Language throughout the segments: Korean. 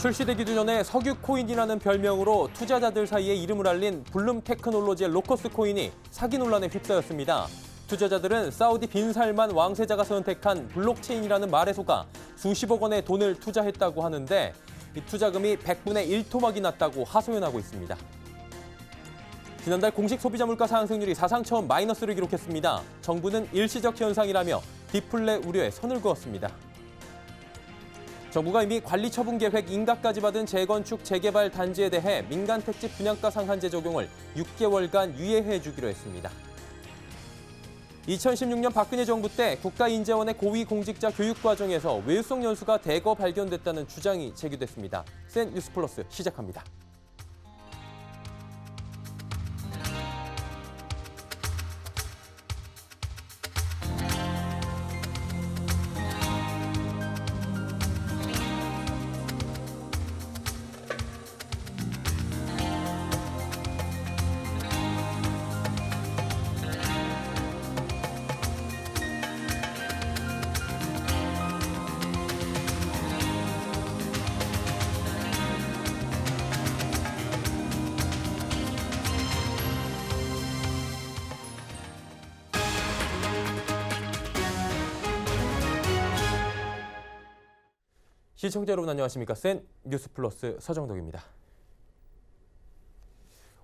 출시되기도 전에 석유 코인이라는 별명으로 투자자들 사이에 이름을 알린 블룸 테크놀로지의 로커스 코인이 사기 논란에 휩싸였습니다. 투자자들은 사우디 빈 살만 왕세자가 선택한 블록체인이라는 말에 속아 수십억 원의 돈을 투자했다고 하는데 이 투자금이 100분의 1토막이 났다고 하소연하고 있습니다. 지난달 공식 소비자 물가 상승률이 사상 처음 마이너스를 기록했습니다. 정부는 일시적 현상이라며 디플레 우려에 선을 그었습니다. 정부가 이미 관리처분 계획 인가까지 받은 재건축 재개발 단지에 대해 민간 택지 분양가 상한제 적용을 6개월간 유예해 주기로 했습니다. 2016년 박근혜 정부 때 국가인재원의 고위공직자 교육 과정에서 외유성 연수가 대거 발견됐다는 주장이 제기됐습니다. 센 뉴스 플러스 시작합니다. 시청자 여러분 안녕하십니까? 센 뉴스 플러스 서정덕입니다.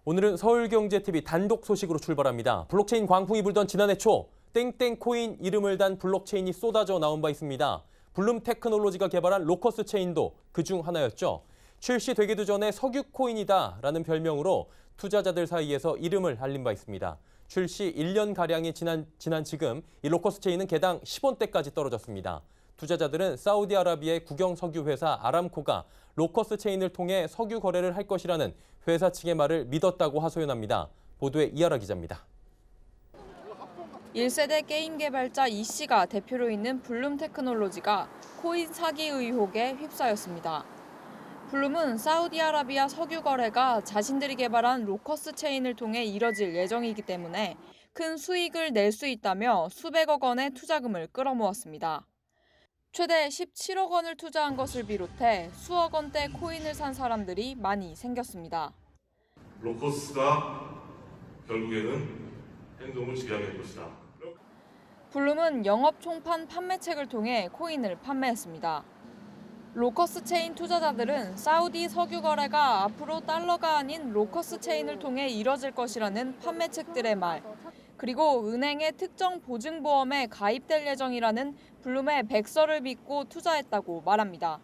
오늘은 서울경제TV 단독 소식으로 출발합니다. 블록체인 광풍이 불던 지난해 초 땡땡코인 이름을 단 블록체인이 쏟아져 나온 바 있습니다. 블룸 테크놀로지가 개발한 로커스 체인도 그중 하나였죠. 출시되기도 전에 석유코인이다라는 별명으로 투자자들 사이에서 이름을 알린 바 있습니다. 출시 1년가량이 지난 지금 이 로커스 체인은 개당 10원대까지 떨어졌습니다. 투자자들은 사우디아라비아의 국영 석유 회사 아람코가 로커스 체인을 통해 석유 거래를 할 것이라는 회사 측의 말을 믿었다고 하소연합니다. 보도에 이하라 기자입니다. 1세대 게임 개발자 이 씨가 대표로 있는 블룸 테크놀로지가 코인 사기 의혹에 휩싸였습니다. 블룸은 사우디아라비아 석유 거래가 자신들이 개발한 로커스 체인을 통해 이뤄질 예정이기 때문에 큰 수익을 낼 수 있다며 수백억 원의 투자금을 끌어모았습니다. 최대 17억 원을 투자한 것을 비롯해 수억 원대 코인을 산 사람들이 많이 생겼습니다. 로커스가 결국에는 행동을 지배하게 될 것이다. 블룸은 영업 총판 판매책을 통해 코인을 판매했습니다. 로커스 체인 투자자들은 사우디 석유 거래가 앞으로 달러가 아닌 로커스 체인을 통해 이뤄질 것이라는 판매책들의 말, 그리고 은행의 특정 보증보험에 가입될 예정이라는 블룸의 백서를 믿고 투자했다고 말합니다.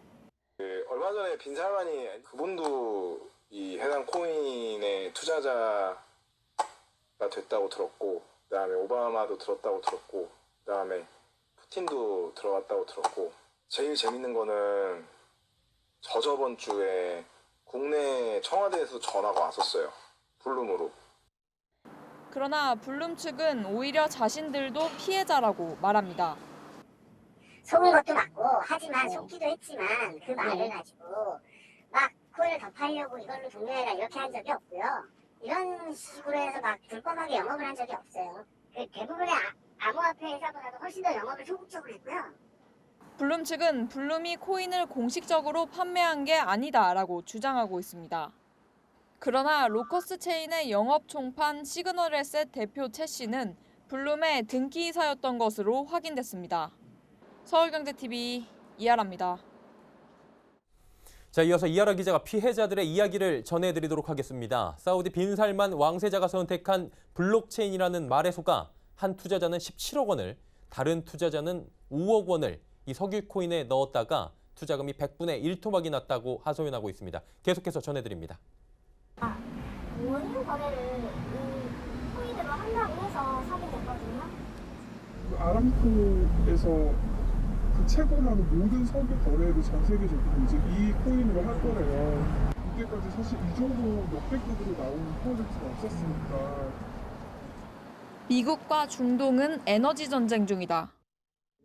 얼마 전에 빈살만이 그분도 이 해당 코인의 투자자가 됐다고 들었고, 그다음에 오바마도 들었다고 들었고, 그다음에 푸틴도 들어갔다고 들었고, 제일 재밌는 거는 저번 주에 국내 청와대에서 전화가 왔었어요. 블룸으로. 그러나 블룸 측은 오히려 자신들도 피해자라고 말합니다. 속은 것도 맞고 하지만 속기도 했지만 그 말을 가지고 막 코인을 더 팔려고 이걸로 종료해라 이렇게 한 적이 없고요. 이런 식으로 해서 막 불법하게 영업을 한 적이 없어요. 대부분의 암호화폐 회사보다도 훨씬 더 영업을 소극적으로 했고요. 블룸 측은 블룸이 코인을 공식적으로 판매한 게 아니다라고 주장하고 있습니다. 그러나 로커스 체인의 영업 총판 시그널에셋 대표 최 씨는 블룸의 등기이사였던 것으로 확인됐습니다. 서울경제TV 이하라입니다. 자, 이어서 이하라 기자가 피해자들의 이야기를 전해드리도록 하겠습니다. 사우디 빈 살만 왕세자가 선택한 블록체인이라는 말에 속아 한 투자자는 17억 원을, 다른 투자자는 5억 원을 이 석유 코인에 넣었다가 투자금이 100분의 1토막이 났다고 하소연하고 있습니다. 계속해서 전해드립니다. 원유 거래를 이 코인으로 한다고 해서 사게 됐거든요. 아람코에서 그 채굴하는 모든 석유 거래를 전 세계적으로 이제 이 코인으로 할 거래요. 이때까지 사실 이 정도 역대급으로 나오는 프로젝트가 없었으니까. 미국과 중동은 에너지 전쟁 중이다.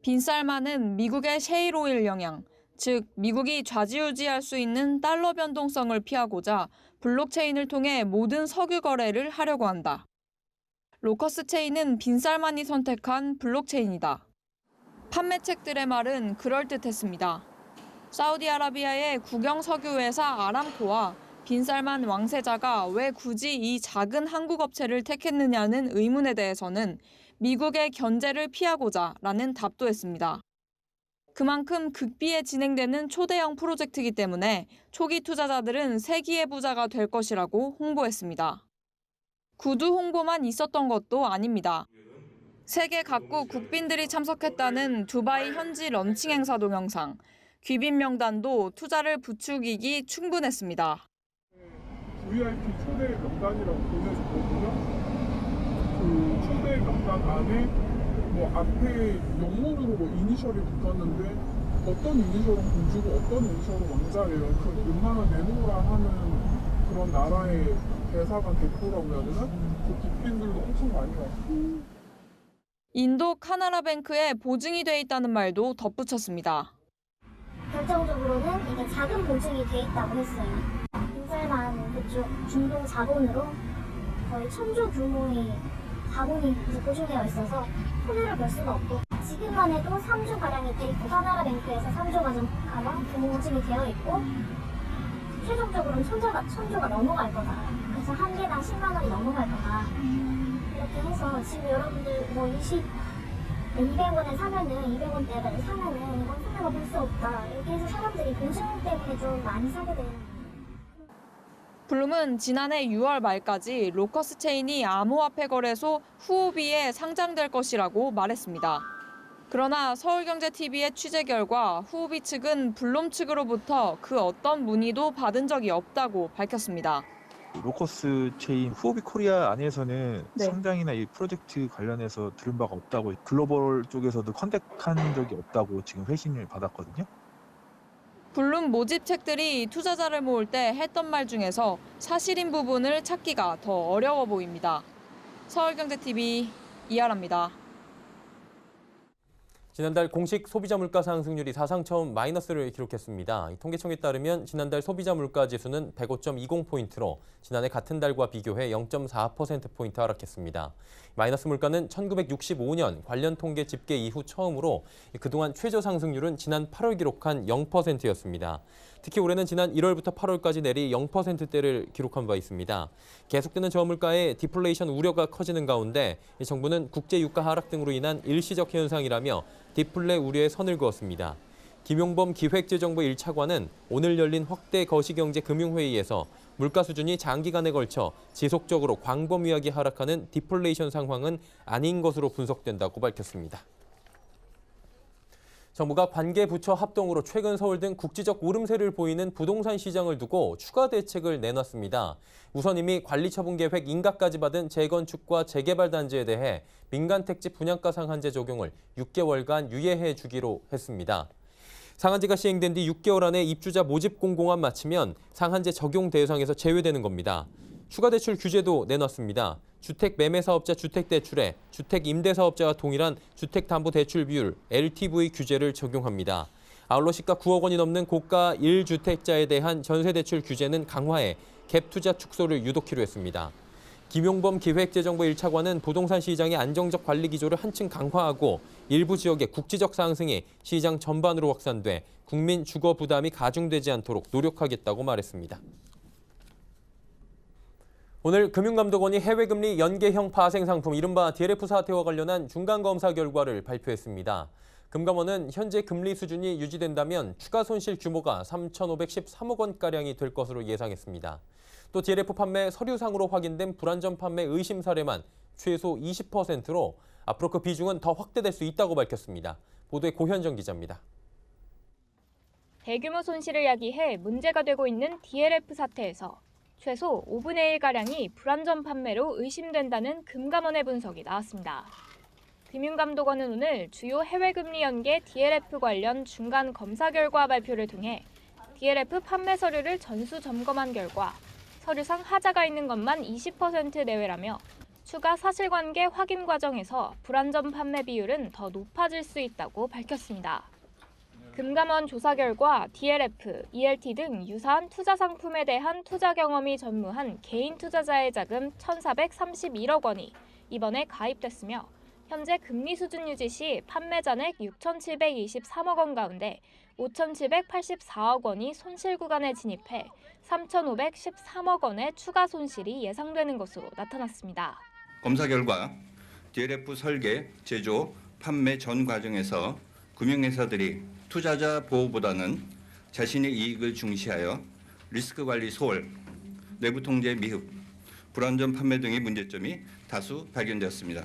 빈살만은 미국의 셰일 오일 영향, 즉 미국이 좌지우지할 수 있는 달러 변동성을 피하고자 블록체인을 통해 모든 석유 거래를 하려고 한다. 로커스 체인은 빈살만이 선택한 블록체인이다. 판매책들의 말은 그럴듯했습니다. 사우디아라비아의 국영 석유회사 아람코와 빈살만 왕세자가 왜 굳이 이 작은 한국 업체를 택했느냐는 의문에 대해서는 미국의 견제를 피하고자라는 답도 했습니다. 그만큼 극비에 진행되는 초대형 프로젝트이기 때문에 초기 투자자들은 세기의 부자가 될 것이라고 홍보했습니다. 구두 홍보만 있었던 것도 아닙니다. 세계 각국 국빈들이 참석했다는 두바이 현지 런칭 행사 동영상, 귀빈 명단도 투자를 부추기기 충분했습니다. VIP 초대 명단이라고 보내줬거든요. 그 초대 명단 안에 뭐 앞에 영문으로 뭐 이니셜이 붙었는데 어떤 이니셜은 공주고 어떤 이니셜은 왕자예요. 그 웬만한 내노라 하는 그런 나라의 대사관 대표라고 해야 되나? 그 국빈들도 엄청 많이 왔고. 인도 카나라뱅크에 보증이 돼 있다는 말도 덧붙였습니다. 결정적으로는 이게 자금 보증이 돼 있다고 했어요. 빈살만 그쪽 중동 자본으로 거의 1000조 규모의 자본이 이제 보증되어 있어서 손해를 볼 수가 없고 지금만 해도 3조 가량이 돼 있고 카나라뱅크에서 3조 가량 보증이 되어 있고 최종적으로는 1000조가 넘어갈 거다. 그래서 한 개당 10만 원이 넘어갈 거다. 이렇게 해서 지금 여러분들 뭐 200원에 사면은 200원대를 사면은 이건 손해가 볼 수 없다. 이렇게 해서 사람들이 보증 때문에 좀 많이 사게 되는. 블룸은 지난해 6월 말까지 로커스 체인이 암호화폐 거래소 후오비에 상장될 것이라고 말했습니다. 그러나 서울경제TV의 취재 결과 후오비 측은 블룸 측으로부터 그 어떤 문의도 받은 적이 없다고 밝혔습니다. 로커스 체인 후오비 코리아 안에서는 네. 상장이나 이 프로젝트 관련해서 들은 바가 없다고 글로벌 쪽에서도 컨택한 적이 없다고 지금 회신을 받았거든요. 블룸 모집책들이 투자자를 모을 때 했던 말 중에서 사실인 부분을 찾기가 더 어려워 보입니다. 서울경제TV 이하라입니다. 지난달 공식 소비자 물가 상승률이 사상 처음 마이너스를 기록했습니다. 통계청에 따르면 지난달 소비자 물가 지수는 105.20포인트로 지난해 같은 달과 비교해 0.4%포인트 하락했습니다. 마이너스 물가는 1965년 관련 통계 집계 이후 처음으로 그동안 최저 상승률은 지난 8월 기록한 0%였습니다. 특히 올해는 지난 1월부터 8월까지 내리 0%대를 기록한 바 있습니다. 계속되는 저물가에 디플레이션 우려가 커지는 가운데 정부는 국제 유가 하락 등으로 인한 일시적 현상이라며 디플레 우려에 선을 그었습니다. 김용범 기획재정부 1차관은 오늘 열린 확대 거시경제 금융회의에서 물가 수준이 장기간에 걸쳐 지속적으로 광범위하게 하락하는 디플레이션 상황은 아닌 것으로 분석된다고 밝혔습니다. 정부가 관계부처 합동으로 최근 서울 등 국지적 오름세를 보이는 부동산 시장을 두고 추가 대책을 내놨습니다. 우선 이미 관리처분계획 인가까지 받은 재건축과 재개발 단지에 대해 민간택지 분양가 상한제 적용을 6개월간 유예해 주기로 했습니다. 상한제가 시행된 뒤 6개월 안에 입주자 모집 공고만 마치면 상한제 적용 대상에서 제외되는 겁니다. 추가 대출 규제도 내놨습니다. 주택 매매 사업자 주택 대출에 주택 임대 사업자와 동일한 주택 담보 대출 비율 LTV 규제를 적용합니다. 아울러 시가 9억 원이 넘는 고가 1주택자에 대한 전세 대출 규제는 강화해 갭 투자 축소를 유도키로 했습니다. 김용범 기획재정부 1차관은 부동산 시장의 안정적 관리 기조를 한층 강화하고 일부 지역의 국지적 상승이 시장 전반으로 확산돼 국민 주거 부담이 가중되지 않도록 노력하겠다고 말했습니다. 오늘 금융감독원이 해외금리 연계형 파생 상품 이른바 DLF 사태와 관련한 중간검사 결과를 발표했습니다. 금감원은 현재 금리 수준이 유지된다면 추가 손실 규모가 3,513억 원가량이 될 것으로 예상했습니다. 또 DLF 판매 서류상으로 확인된 불안전 판매 의심 사례만 최소 20%로 앞으로 그 비중은 더 확대될 수 있다고 밝혔습니다. 보도에 고현정 기자입니다. 대규모 손실을 야기해 문제가 되고 있는 DLF 사태에서 최소 5분의 1가량이 불안전 판매로 의심된다는 금감원의 분석이 나왔습니다. 금융감독원은 오늘 주요 해외금리 연계 DLF 관련 중간 검사 결과 발표를 통해 DLF 판매 서류를 전수 점검한 결과 서류상 하자가 있는 것만 20% 내외라며 추가 사실관계 확인 과정에서 불안전 판매 비율은 더 높아질 수 있다고 밝혔습니다. 금감원 조사 결과 DLF, ELT 등 유사한 투자 상품에 대한 투자 경험이 전무한 개인 투자자의 자금 1,431억 원이 이번에 가입됐으며 현재 금리 수준 유지 시 판매 잔액 6,723억 원 가운데 5,784억 원이 손실 구간에 진입해 3,513억 원의 추가 손실이 예상되는 것으로 나타났습니다. 검사 결과 DLF 설계, 제조, 판매 전 과정에서 금융회사들이 투자자 보호보다는 자신의 이익을 중시하여 리스크 관리 소홀, 내부 통제 미흡, 불안전 판매 등의 문제점이 다수 발견되었습니다.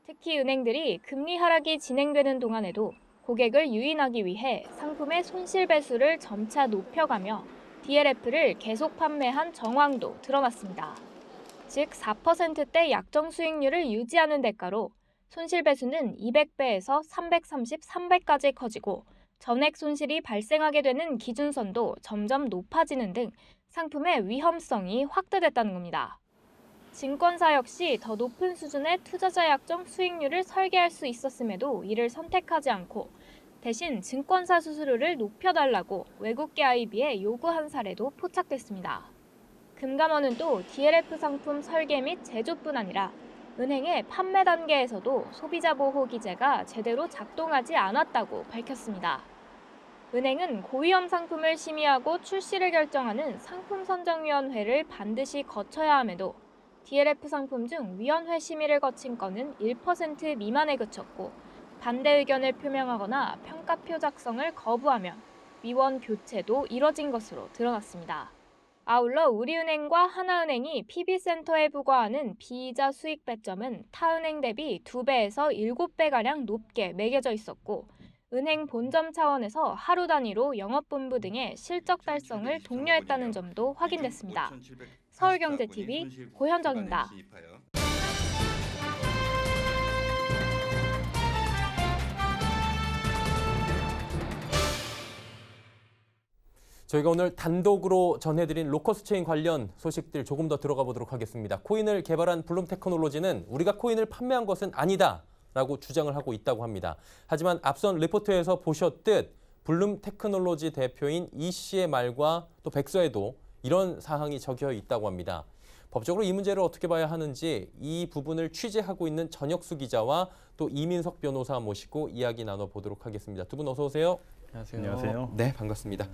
특히 은행들이 금리 하락이 진행되는 동안에도 고객을 유인하기 위해 상품의 손실 배수를 점차 높여가며 DLF를 계속 판매한 정황도 드러났습니다. 즉 4%대 약정 수익률을 유지하는 대가로 손실 배수는 200배에서 333배까지 커지고 전액 손실이 발생하게 되는 기준선도 점점 높아지는 등 상품의 위험성이 확대됐다는 겁니다. 증권사 역시 더 높은 수준의 투자자 약정 수익률을 설계할 수 있었음에도 이를 선택하지 않고 대신 증권사 수수료를 높여달라고 외국계 IB에 요구한 사례도 포착됐습니다. 금감원은 또 DLF 상품 설계 및 제조뿐 아니라 은행의 판매 단계에서도 소비자 보호 기제가 제대로 작동하지 않았다고 밝혔습니다. 은행은 고위험 상품을 심의하고 출시를 결정하는 상품선정위원회를 반드시 거쳐야 함에도 DLF 상품 중 위원회 심의를 거친 건은 1% 미만에 그쳤고 반대 의견을 표명하거나 평가표 작성을 거부하면 위원 교체도 이뤄진 것으로 드러났습니다. 아울러 우리은행과 하나은행이 PB센터에 부과하는 비이자 수익 배점은 타은행 대비 2배에서 7배가량 높게 매겨져 있었고 은행 본점 차원에서 하루 단위로 영업본부 등의 실적 달성을 독려했다는 점도 확인됐습니다. 서울경제TV 고현정입니다. 저희가 오늘 단독으로 전해드린 로커스 체인 관련 소식들 조금 더 들어가 보도록 하겠습니다. 코인을 개발한 블룸 테크놀로지는 우리가 코인을 판매한 것은 아니다라고 주장을 하고 있다고 합니다. 하지만 앞선 리포트에서 보셨듯 블룸 테크놀로지 대표인 이 씨의 말과 또 백서에도 이런 사항이 적혀 있다고 합니다. 법적으로 이 문제를 어떻게 봐야 하는지 이 부분을 취재하고 있는 전혁수 기자와 또 이민석 변호사 모시고 이야기 나눠보도록 하겠습니다. 두 분 어서 오세요. 안녕하세요. 네, 반갑습니다.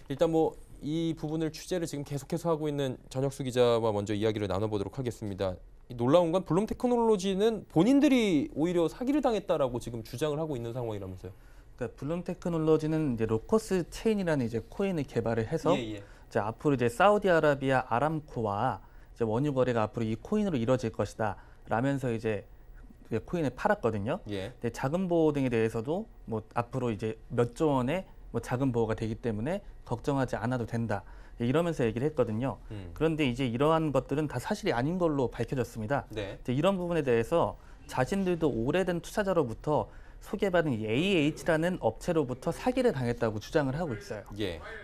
일단 이 부분을 취재를 지금 계속해서 하고 있는 전혁수 기자와 먼저 이야기를 나눠보도록 하겠습니다. 놀라운 건 블룸 테크놀로지는 본인들이 오히려 사기를 당했다라고 지금 주장을 하고 있는 상황이라면서요. 그러니까 블룸 테크놀로지는 이제 로커스 체인이라는 이제 코인을 개발을 해서 이제 앞으로 이제 사우디아라비아 아람코와 이제 원유 거래가 앞으로 이 코인으로 이루어질 것이다 라면서 이제 코인을 팔았거든요. 근데 자금 보호 등에 대해서도 앞으로 이제 몇 조 원의 자금 보호가 되기 때문에 걱정하지 않아도 된다. 이러면서 얘기를 했거든요. 그런데 이제 이러한 것들은 다 사실이 아닌 걸로 밝혀졌습니다. 이제 이런 부분에 대해서 자신들도 오래된 투자자로부터 소개받은 이 AH라는 업체로부터 사기를 당했다고 주장을 하고 있어요.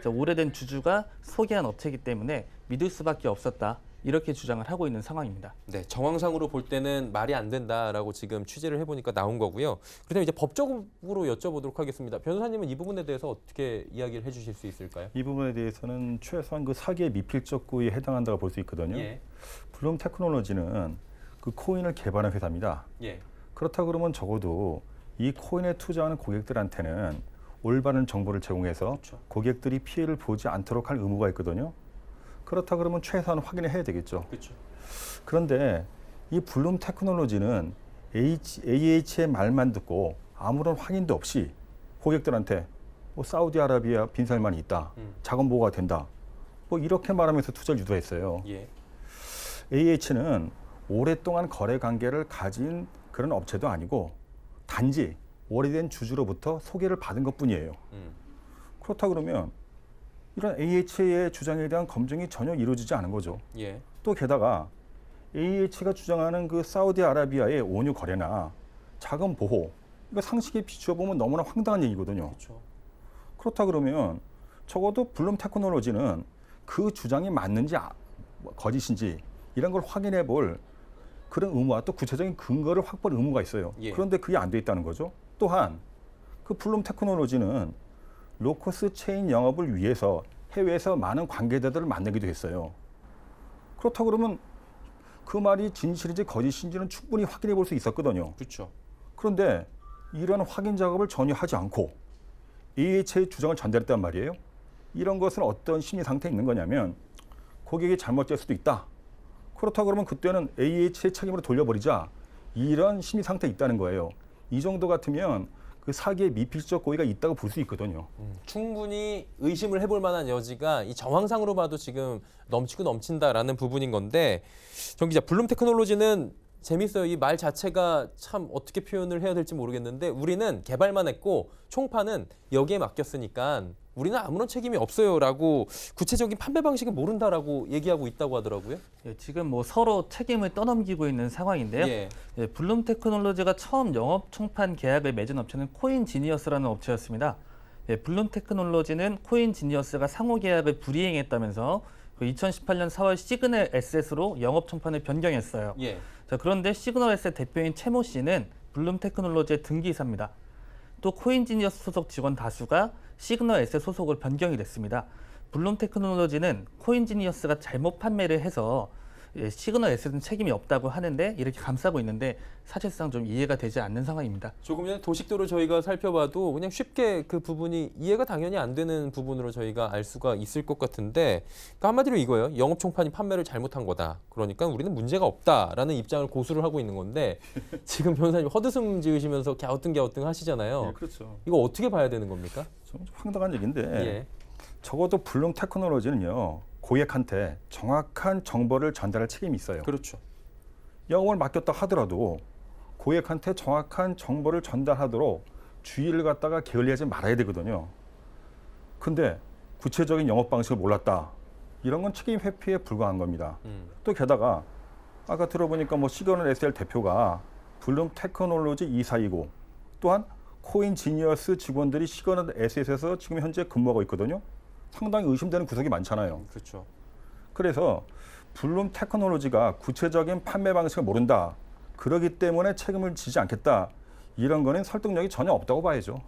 오래된 주주가 소개한 업체이기 때문에 믿을 수밖에 없었다. 이렇게 주장을 하고 있는 상황입니다. 네, 정황상으로 볼 때는 말이 안 된다라고 지금 취재를 해보니까 나온 거고요. 그렇다면 이제 법적으로 여쭤보도록 하겠습니다. 변호사님은 이 부분에 대해서 어떻게 이야기를 해주실 수 있을까요? 이 부분에 대해서는 최소한 그 사기의 미필적 구에 해당한다고 볼 수 있거든요. 블룸 테크놀로지는 그 코인을 개발한 회사입니다. 그렇다 그러면 적어도 이 코인에 투자하는 고객들한테는 올바른 정보를 제공해서 고객들이 피해를 보지 않도록 할 의무가 있거든요. 그렇다 그러면 최소한 확인을 해야 되겠죠. 그런데 이 블룸 테크놀로지는 AH의 말만 듣고 아무런 확인도 없이 고객들한테 사우디아라비아 빈살만이 있다, 자금 보호가 된다, 이렇게 말하면서 투자를 유도했어요. AH는 오랫동안 거래 관계를 가진 그런 업체도 아니고 단지 오래된 주주로부터 소개를 받은 것뿐이에요. 그렇다 그러면 이런 AH의 주장에 대한 검증이 전혀 이루어지지 않은 거죠. 또 게다가 AH가 주장하는 그 사우디아라비아의 원유 거래나 자금 보호, 이거 상식에 비추어 보면 너무나 황당한 얘기거든요. 그렇다 그러면 적어도 블룸 테크놀로지는 그 주장이 맞는지 거짓인지 이런 걸 확인해 볼 그런 의무와 또 구체적인 근거를 확보할 의무가 있어요. 그런데 그게 안 돼 있다는 거죠. 또한 그 블룸 테크놀로지는 로커스 체인 영업을 위해서 해외에서 많은 관계자들을 만나기도 했어요. 그렇다 그러면 그 말이 진실인지 거짓인지는 충분히 확인해 볼 수 있었거든요. 그런데 이런 확인 작업을 전혀 하지 않고 AH의 주장을 전달했단 말이에요. 이런 것은 어떤 심리 상태에 있는 거냐면 고객이 잘못될 수도 있다. 그렇다고 그러면 그때는 AH의 책임으로 돌려버리자. 이런 심리 상태에 있다는 거예요. 이 정도 같으면 그 사기의 미필적 고의가 있다고 볼 수 있거든요. 충분히 의심을 해볼 만한 여지가 이 정황상으로 봐도 지금 넘치고 넘친다라는 부분인 건데, 정 기자, 블룸 테크놀로지는 재밌어요. 이 말 자체가 참 어떻게 표현을 해야 될지 모르겠는데, 우리는 개발만 했고 총판은 여기에 맡겼으니까 우리는 아무런 책임이 없어요라고 구체적인 판매 방식은 모른다라고 얘기하고 있다고 하더라고요. 예, 지금 뭐 서로 책임을 떠넘기고 있는 상황인데요. 예. 예, 블룸 테크놀로지가 처음 영업 총판 계약을 맺은 업체는 코인 지니어스라는 업체였습니다. 예, 블룸 테크놀로지는 코인 지니어스가 상호 계약을 불이행했다면서 2018년 4월 시그널 에셋으로 영업 총판을 변경했어요. 예. 자, 그런데 시그널 에셋 대표인 최모 씨는 블룸 테크놀로지의 등기이사입니다. 또 코인 지니어스 소속 직원 다수가 시그널 에셋 소속을 변경이 됐습니다. 블룸 테크놀로지는 코인 지니어스가 잘못 판매를 해서 시그널 에셋은 책임이 없다고 하는데 이렇게 감싸고 있는데 사실상 좀 이해가 되지 않는 상황입니다. 조금 전에 도식도를 저희가 살펴봐도 그냥 쉽게 그 부분이 이해가 당연히 안 되는 부분으로 저희가 알 수가 있을 것 같은데, 그러니까 한마디로 이거예요. 영업 총판이 판매를 잘못한 거다. 그러니까 우리는 문제가 없다라는 입장을 고수를 하고 있는 건데, 지금 변호사님 헛웃음 지으시면서 갸우뚱 하시잖아요. 네, 그렇죠. 이거 어떻게 봐야 되는 겁니까? 좀 황당한 얘기인데 예. 적어도 블룸 테크놀로지는요. 고객한테 정확한 정보를 전달할 책임이 있어요. 그렇죠. 영업을 맡겼다 하더라도 고객한테 정확한 정보를 전달하도록 주의를 갖다가 게을리하지 말아야 되거든요. 근데 구체적인 영업 방식을 몰랐다. 이런 건 책임 회피에 불과한 겁니다. 또 게다가 아까 들어보니까 뭐 시그널 SL 대표가 블룸 테크놀로지 이사이고 또한 코인 지니어스 직원들이 시그널 SL에서 지금 현재 근무하고 있거든요. 상당히 의심되는 구석이 많잖아요. 그렇죠. 그래서 블룸 테크놀로지가 구체적인 판매 방식을 모른다. 그러기 때문에 책임을 지지 않겠다. 이런 거는 설득력이 전혀 없다고 봐야죠.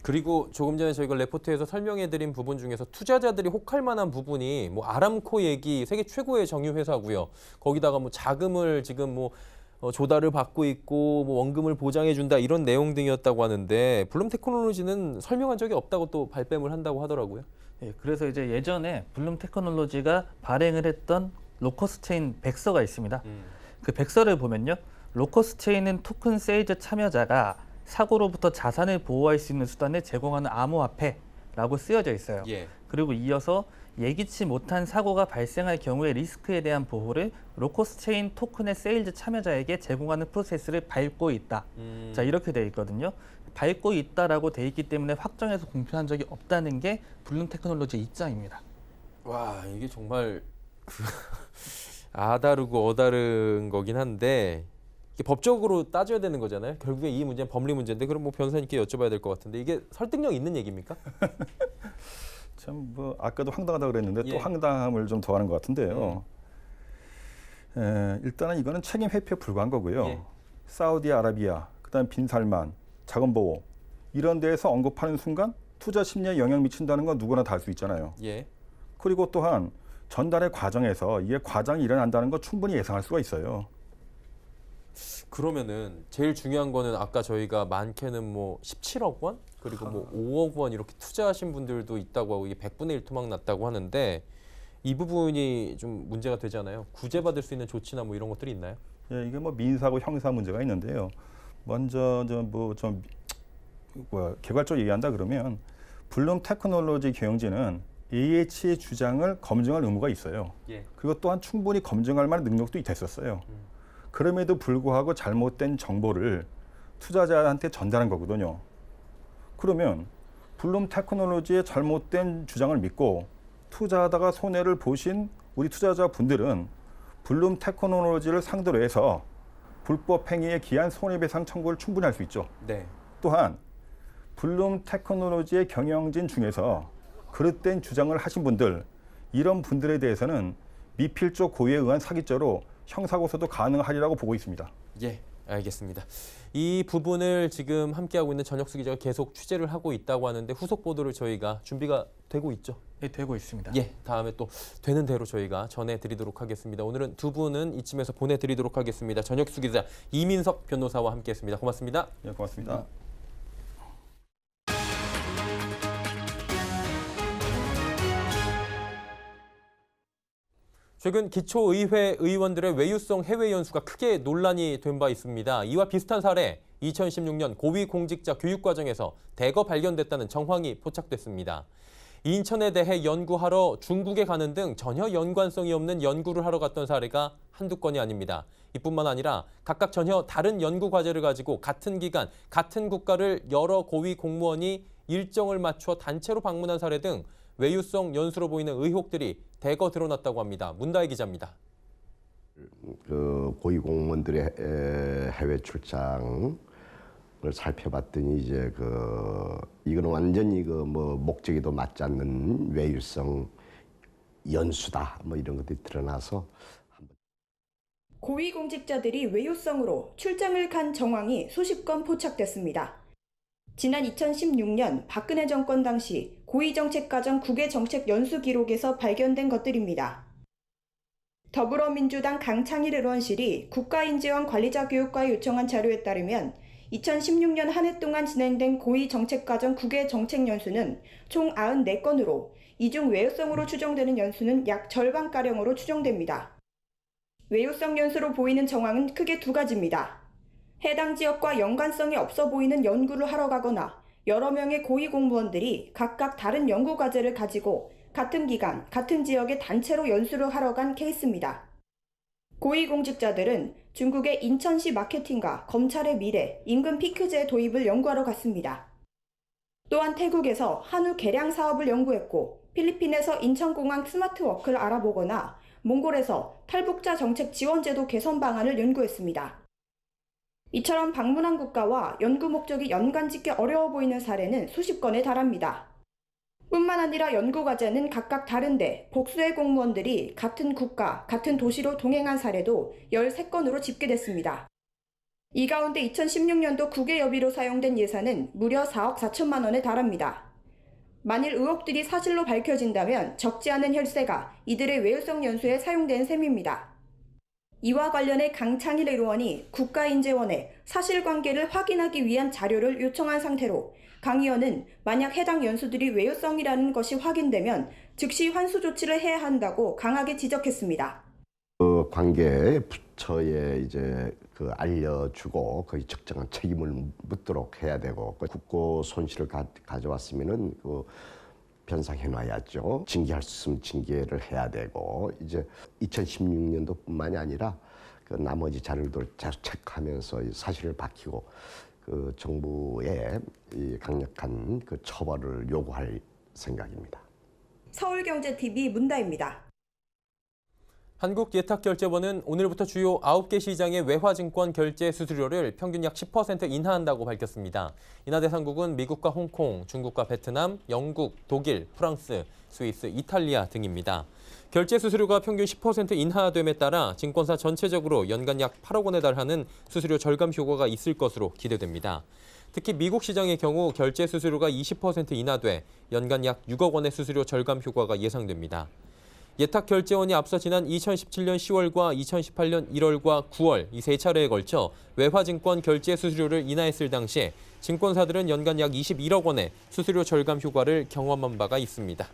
그리고 조금 전에 저희가 레포트에서 설명해드린 부분 중에서 투자자들이 혹할 만한 부분이 뭐 아람코 얘기, 세계 최고의 정유 회사고요. 거기다가 뭐 자금을 지금 뭐 조달을 받고 있고 뭐 원금을 보장해준다 이런 내용 등이었다고 하는데, 블룸 테크놀로지는 설명한 적이 없다고 또 발뺌을 한다고 하더라고요. 예, 그래서 이제 예전에 블룸 테크놀로지가 발행을 했던 로커스 체인 백서가 있습니다. 그 백서를 보면요. 로커스 체인은 토큰 세일즈 참여자가 사고로부터 자산을 보호할 수 있는 수단을 제공하는 암호화폐라고 쓰여져 있어요. 예. 그리고 이어서 예기치 못한 사고가 발생할 경우의 리스크에 대한 보호를 로커스 체인 토큰의 세일즈 참여자에게 제공하는 프로세스를 밟고 있다. 자, 이렇게 돼 있거든요. 밟고 있다라고 돼 있기 때문에 확정해서 공표한 적이 없다는 게 블룸 테크놀로지의 입장입니다. 와, 이게 정말 아다르고 어다른 거긴 한데, 이게 법적으로 따져야 되는 거잖아요. 결국에 이 문제는 법리 문제인데, 그럼 뭐 변호사님께 여쭤봐야 될 것 같은데, 이게 설득력 있는 얘기입니까? 참 뭐 아까도 황당하다고 그랬는데 예. 또 황당함을 좀 더하는 것 같은데요. 일단은 이거는 책임 회피에 불과한 거고요. 예. 사우디아라비아, 그다음 빈살만, 자금보호 이런 데에서 언급하는 순간 투자 심리에 영향 미친다는 건 누구나 다 알 수 있잖아요. 예. 그리고 또한 전달의 과정에서 이게 과장이 일어난다는 거 충분히 예상할 수가 있어요. 그러면은 제일 중요한 거는 아까 저희가 많게는 뭐 17억 원 그리고 뭐 5억 원 이렇게 투자하신 분들도 있다고 하고, 이게 100분의 1 토막 났다고 하는데, 이 부분이 좀 문제가 되잖아요. 구제받을 수 있는 조치나 뭐 이런 것들이 있나요? 예, 이게 뭐 민사고 형사 문제가 있는데요. 먼저 개괄적으로 얘기한다 그러면 블룸 테크놀로지 경영진은 AH의 주장을 검증할 의무가 있어요. 예. 그리고 또한 충분히 검증할 만한 능력도 됐었어요. 그럼에도 불구하고 잘못된 정보를 투자자한테 전달한 거거든요. 그러면 블룸 테크놀로지의 잘못된 주장을 믿고 투자하다가 손해를 보신 우리 투자자분들은 블룸 테크놀로지를 상대로 해서 불법 행위에 기한 손해배상 청구를 충분히 할 수 있죠. 네. 또한 블룸 테크놀로지의 경영진 중에서 그릇된 주장을 하신 분들, 이런 분들에 대해서는 미필적 고의에 의한 사기죄로 형사고소도 가능하리라고 보고 있습니다. 예, 알겠습니다. 이 부분을 지금 함께하고 있는 전혁수 기자가 계속 취재를 하고 있다고 하는데, 후속 보도를 저희가 준비가 되고 있죠? 네, 되고 있습니다. 예, 다음에 또 되는 대로 저희가 전해드리도록 하겠습니다. 오늘은 두 분은 이쯤에서 보내드리도록 하겠습니다. 전혁수 기자, 이민석 변호사와 함께했습니다. 고맙습니다. 예, 고맙습니다. 최근 기초의회 의원들의 외유성 해외 연수가 크게 논란이 된 바 있습니다. 이와 비슷한 사례, 2016년 고위공직자 교육과정에서 대거 발견됐다는 정황이 포착됐습니다. 인천에 대해 연구하러 중국에 가는 등 전혀 연관성이 없는 연구를 하러 갔던 사례가 한두 건이 아닙니다. 이뿐만 아니라 각각 전혀 다른 연구 과제를 가지고 같은 기간, 같은 국가를 여러 고위 공무원이 일정을 맞춰 단체로 방문한 사례 등 외유성 연수로 보이는 의혹들이 대거 드러났다고 합니다. 문다혜 기자입니다. 고위 공무원들의 해외 출장을 살펴봤더니 이제 이거는 완전히 목적에도 맞지 않는 외유성 연수다 이런 것들이 드러나서 고위공직자들이 외유성으로 출장을 간 정황이 수십 건 포착됐습니다. 지난 2016년 박근혜 정권 당시 고위정책과정 국외정책 연수 기록에서 발견된 것들입니다. 더불어민주당 강창일 의원실이 국가인재원 관리자 교육과에 요청한 자료에 따르면 2016년 한 해 동안 진행된 고위정책과정 국외정책 연수는 총 94건으로 이 중 외유성으로 추정되는 연수는 약 절반가량으로 추정됩니다. 외유성 연수로 보이는 정황은 크게 두 가지입니다. 해당 지역과 연관성이 없어 보이는 연구를 하러 가거나 여러 명의 고위 공무원들이 각각 다른 연구 과제를 가지고 같은 기간, 같은 지역의 단체로 연수를 하러 간 케이스입니다. 고위 공직자들은 중국의 인천시 마케팅과 검찰의 미래, 임금 피크제 도입을 연구하러 갔습니다. 또한 태국에서 한우 개량 사업을 연구했고 필리핀에서 인천공항 스마트워크를 알아보거나 몽골에서 탈북자 정책 지원제도 개선 방안을 연구했습니다. 이처럼 방문한 국가와 연구 목적이 연관짓기 어려워 보이는 사례는 수십 건에 달합니다. 뿐만 아니라 연구 과제는 각각 다른데 복수의 공무원들이 같은 국가, 같은 도시로 동행한 사례도 13건으로 집계됐습니다. 이 가운데 2016년도 국외여비로 사용된 예산은 무려 4억 4천만 원에 달합니다. 만일 의혹들이 사실로 밝혀진다면 적지 않은 혈세가 이들의 외유성 연수에 사용된 셈입니다. 이와 관련해 강창일 의원이 국가인재원에 사실관계를 확인하기 위한 자료를 요청한 상태로 강 의원은 만약 해당 연수들이 외유성이라는 것이 확인되면 즉시 환수 조치를 해야 한다고 강하게 지적했습니다. 관계 부처에 이제 알려주고 거의 적정한 책임을 묻도록 해야 되고 국고 손실을 가져왔으면은 변상해놔야죠. 징계할 수 있으면 징계를 해야 되고 이제 2016년도뿐만이 아니라 나머지 자료들을 계속 체크하면서 사실을 밝히고 정부에 강력한 처벌을 요구할 생각입니다. 서울경제TV 문다입니다. 한국예탁결제원은 오늘부터 주요 9개 시장의 외화증권 결제 수수료를 평균 약 10% 인하한다고 밝혔습니다. 인하 대상국은 미국과 홍콩, 중국과 베트남, 영국, 독일, 프랑스, 스위스, 이탈리아 등입니다. 결제 수수료가 평균 10% 인하됨에 따라 증권사 전체적으로 연간 약 8억 원에 달하는 수수료 절감 효과가 있을 것으로 기대됩니다. 특히 미국 시장의 경우 결제 수수료가 20% 인하돼 연간 약 6억 원의 수수료 절감 효과가 예상됩니다. 예탁결제원이 앞서 지난 2017년 10월과 2018년 1월과 9월 이 세 차례에 걸쳐 외화증권 결제 수수료를 인하했을 당시에 증권사들은 연간 약 21억 원의 수수료 절감 효과를 경험한 바가 있습니다.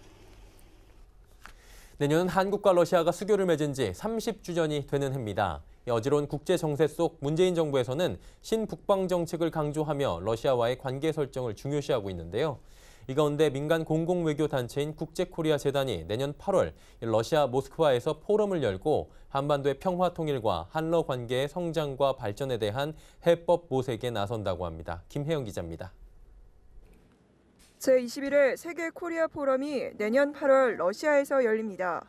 내년은 한국과 러시아가 수교를 맺은 지 30주년이 되는 해입니다. 어지러운 국제 정세 속 문재인 정부에서는 신북방 정책을 강조하며 러시아와의 관계 설정을 중요시하고 있는데요. 이 가운데 민간 공공외교 단체인 국제코리아 재단이 내년 8월 러시아 모스크바에서 포럼을 열고 한반도의 평화 통일과 한러 관계의 성장과 발전에 대한 해법 모색에 나선다고 합니다. 김혜영 기자입니다. 제21회 세계 코리아 포럼이 내년 8월 러시아에서 열립니다.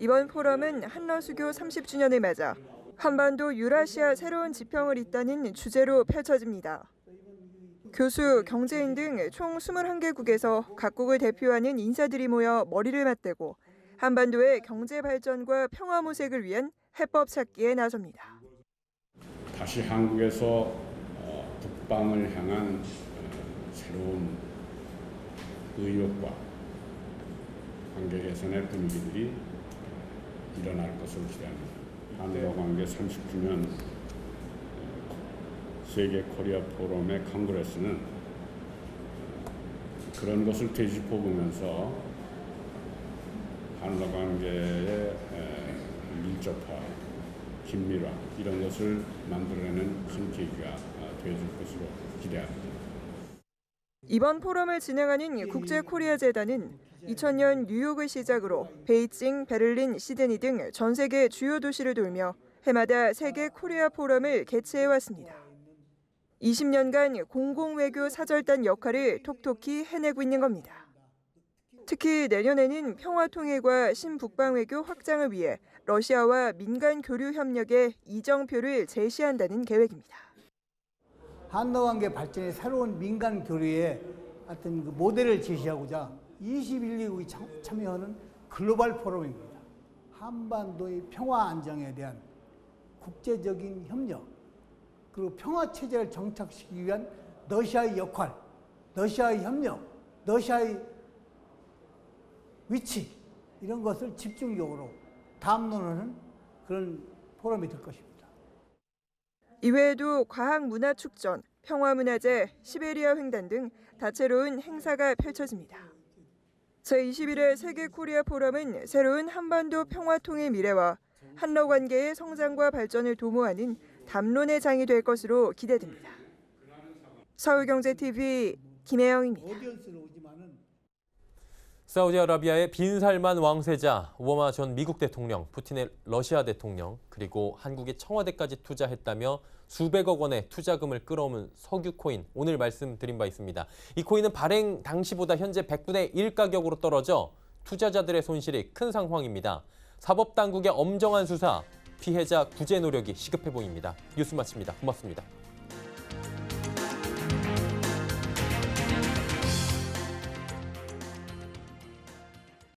이번 포럼은 한러 수교 30주년을 맞아 한반도 유라시아 새로운 지평을 잇다는 주제로 펼쳐집니다. 교수, 경제인 등 총 21개국에서 각국을 대표하는 인사들이 모여 머리를 맞대고 한반도의 경제 발전과 평화 모색을 위한 해법 찾기에 나섭니다. 다시 한국에서 북방을 향한 새로운 의욕과 관계 개선의 분위기들이 일어날 것을 기대합니다. 한러 관계 30주년 세계 코리아 포럼의 컨그레스는 그런 것을 되짚어 보면서 한러 관계의 밀접화, 긴밀화 이런 것을 만들어내는 큰 계기가 되어줄 것으로 기대합니다. 이번 포럼을 진행하는 국제코리아재단은 2000년 뉴욕을 시작으로 베이징, 베를린, 시드니 등 전 세계 주요 도시를 돌며 해마다 세계 코리아 포럼을 개최해왔습니다. 20년간 공공외교 사절단 역할을 톡톡히 해내고 있는 겁니다. 특히 내년에는 평화통일과 신북방외교 확장을 위해 러시아와 민간 교류 협력에 이정표를 제시한다는 계획입니다. 한러 관계 발전의 새로운 민간 교류의 어떤 그 모델을 제시하고자 21개국이 참여하는 글로벌 포럼입니다. 한반도의 평화 안정에 대한 국제적인 협력, 그리고 평화 체제를 정착시키기 위한 러시아의 역할, 러시아의 협력, 러시아의 위치 이런 것을 집중적으로 담론하는 그런 포럼이 될 것입니다. 이외에도 과학문화축전, 평화문화제, 시베리아 횡단 등 다채로운 행사가 펼쳐집니다. 제21회 세계코리아 포럼은 새로운 한반도 평화통일 미래와 한러 관계의 성장과 발전을 도모하는 담론의 장이 될 것으로 기대됩니다. 서울경제TV 김혜영입니다. 사우디아라비아의 빈살만 왕세자, 오바마 전 미국 대통령, 푸틴의 러시아 대통령, 그리고 한국의 청와대까지 투자했다며 수백억 원의 투자금을 끌어오은 석유 코인, 오늘 말씀드린 바 있습니다. 이 코인은 발행 당시보다 현재 100분의 1 가격으로 떨어져 투자자들의 손실이 큰 상황입니다. 사법당국의 엄정한 수사, 피해자 구제 노력이 시급해 보입니다. 뉴스 마칩니다. 고맙습니다.